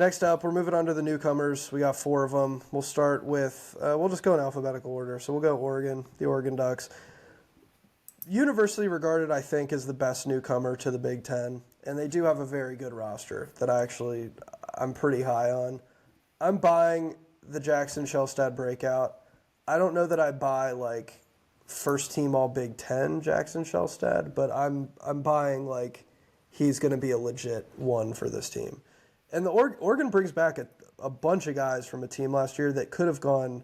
Next up, we're moving on to the newcomers. We got four of them. We'll start with, we'll just go in alphabetical order. So we'll go Oregon, the Oregon Ducks. Universally regarded, I think, as the best newcomer to the Big Ten. And they do have a very good roster that I'm pretty high on. I'm buying the Jackson Shellstad breakout. I don't know that I buy, like, first team all Big Ten Jackson Shellstad, but I'm buying, like, he's going to be a legit one for this team. And the Oregon brings back a bunch of guys from a team last year that could have gone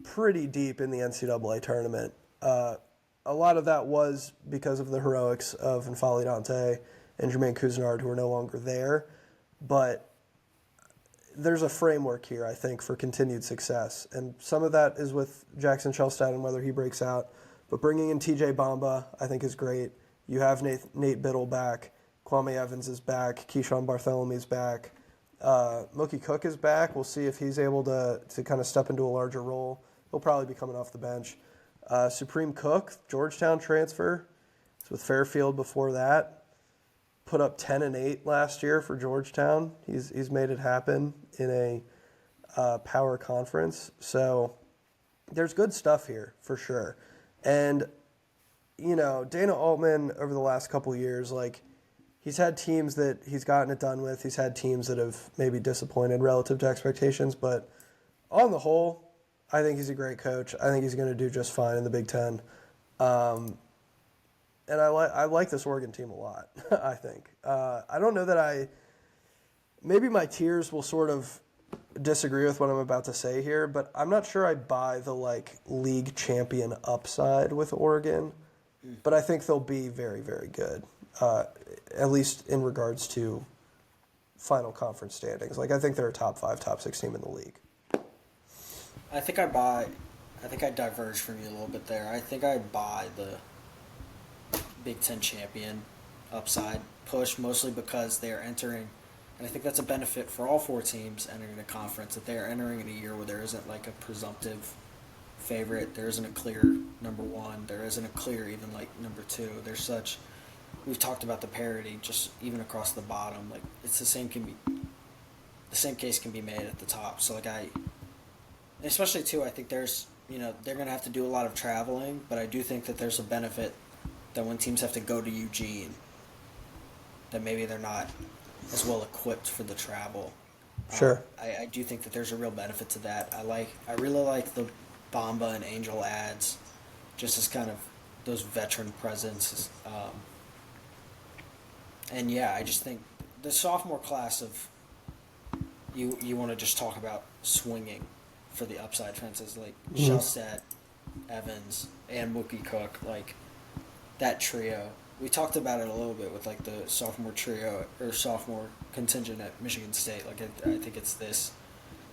pretty deep in the NCAA tournament. A lot of that was because of the heroics of N'Faly Dante and Jermaine Couisnard, who are no longer there. But there's a framework here, I think, for continued success. And some of that is with Jackson Shellstad and whether he breaks out. But bringing in TJ Bamba, I think, is great. You have Nate Biddle back. Kwame Evans is back. Keyshawn Barthelemy back. Mookie Cook is back. We'll see if he's able to kind of step into a larger role. He'll probably be coming off the bench. Supreme Cook, Georgetown transfer. He's with Fairfield before that. Put up 10-8 last year for Georgetown. He's made it happen in a power conference. So there's good stuff here for sure. And, you know, Dana Altman over the last couple of years, like, he's had teams that he's gotten it done with. He's had teams that have maybe disappointed relative to expectations. But on the whole, I think he's a great coach. I think he's going to do just fine in the Big Ten. And I like this Oregon team a lot, I think. I don't know that maybe my tiers will sort of disagree with what I'm about to say here, but I'm not sure I buy the, like, league champion upside with Oregon. But I think they'll be very, very good, at least in regards to final conference standings. Like, I think they're a top 5, top 6 team in the league. I think I diverge from you a little bit there. I think I buy the Big Ten champion upside push, mostly because they're entering, and I think that's a benefit for all four teams entering the conference, that they're entering in a year where there isn't like a presumptive favorite. There isn't a clear number one. There isn't a clear even like number two. We've talked about the parity just even across the bottom. Like, it's the same case can be made at the top. So like especially too, I think there's, they're going to have to do a lot of traveling, but I do think that there's a benefit that when teams have to go to Eugene, that maybe they're not as well equipped for the travel. Sure. I do think that there's a real benefit to that. I really like the Bamba and Angel ads, just as kind of those veteran presence. And yeah, I just think the sophomore class of you want to just talk about swinging for the upside fences, like Shellstad, Evans, and Mookie Cook, like that trio. We talked about it a little bit with like the sophomore trio or sophomore contingent at Michigan State. Like I think it's this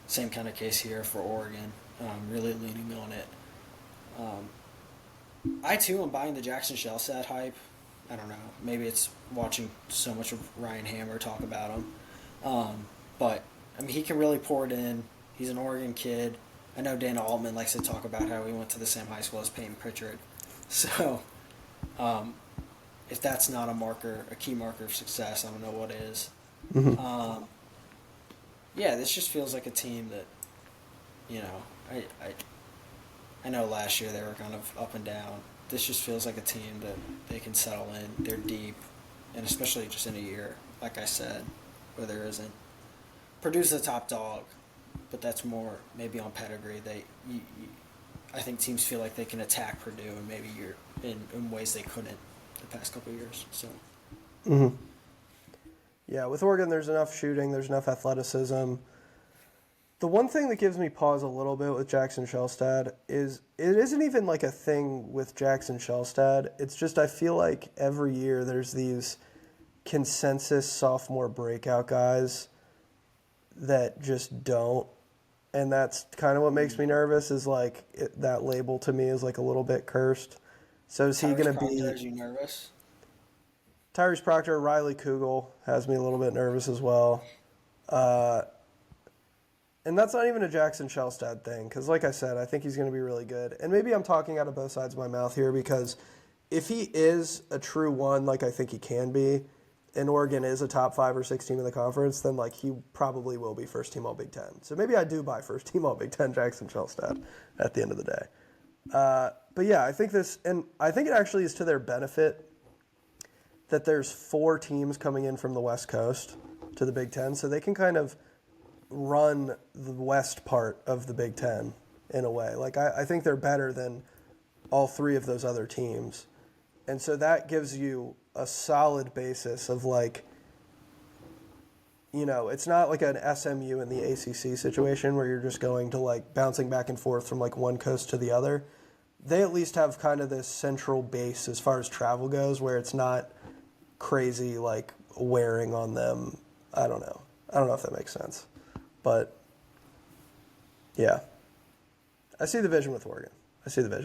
same kind of case here for Oregon. Really leaning on it. I too am buying the Jackson Shellstad hype. I don't know. Maybe it's watching so much of Ryan Hammer talk about him. But I mean, he can really pour it in. He's an Oregon kid. I know Dana Altman likes to talk about how he went to the same high school as Peyton Pritchard. So, if that's not a key marker of success, I don't know what is. Mm-hmm. Yeah, this just feels like a team that, I know last year they were kind of up and down. This just feels like a team that they can settle in. They're deep, and especially just in a year, like I said, where there isn't. Purdue's the top dog, but that's more maybe on pedigree. I think teams feel like they can attack Purdue, and maybe in ways they couldn't the past couple of years. So. Mm-hmm. Yeah, with Oregon, there's enough shooting, there's enough athleticism. The one thing that gives me pause a little bit with Jackson Shellstad is it isn't even like a thing with Jackson Shellstad. It's just I feel like every year there's these consensus sophomore breakout guys that just don't. And that's kind of what makes me nervous is like that label to me is like a little bit cursed. So is he going to be... Has you nervous? Tyrese Proctor, Riley Kugel has me a little bit nervous as well. And that's not even a Jackson Shellstad thing, because like I said, I think he's going to be really good. And maybe I'm talking out of both sides of my mouth here, because if he is a true one, like I think he can be, and Oregon is a top 5 or 6 team in the conference, then like he probably will be first team All Big Ten. So maybe I do buy first team All Big Ten Jackson Shelstad at the end of the day. But yeah, I think it actually is to their benefit that there's 4 teams coming in from the West Coast to the Big Ten, so they can kind of run the west part of the Big Ten in a way. Like I think they're better than all 3 of those other teams. And so that gives you a solid basis of like, it's not like an SMU in the ACC situation where you're just going to like bouncing back and forth from like one coast to the other. They at least have kind of this central base as far as travel goes where it's not crazy like wearing on them. I don't know if that makes sense. But yeah, I see the vision with Oregon. I see the vision.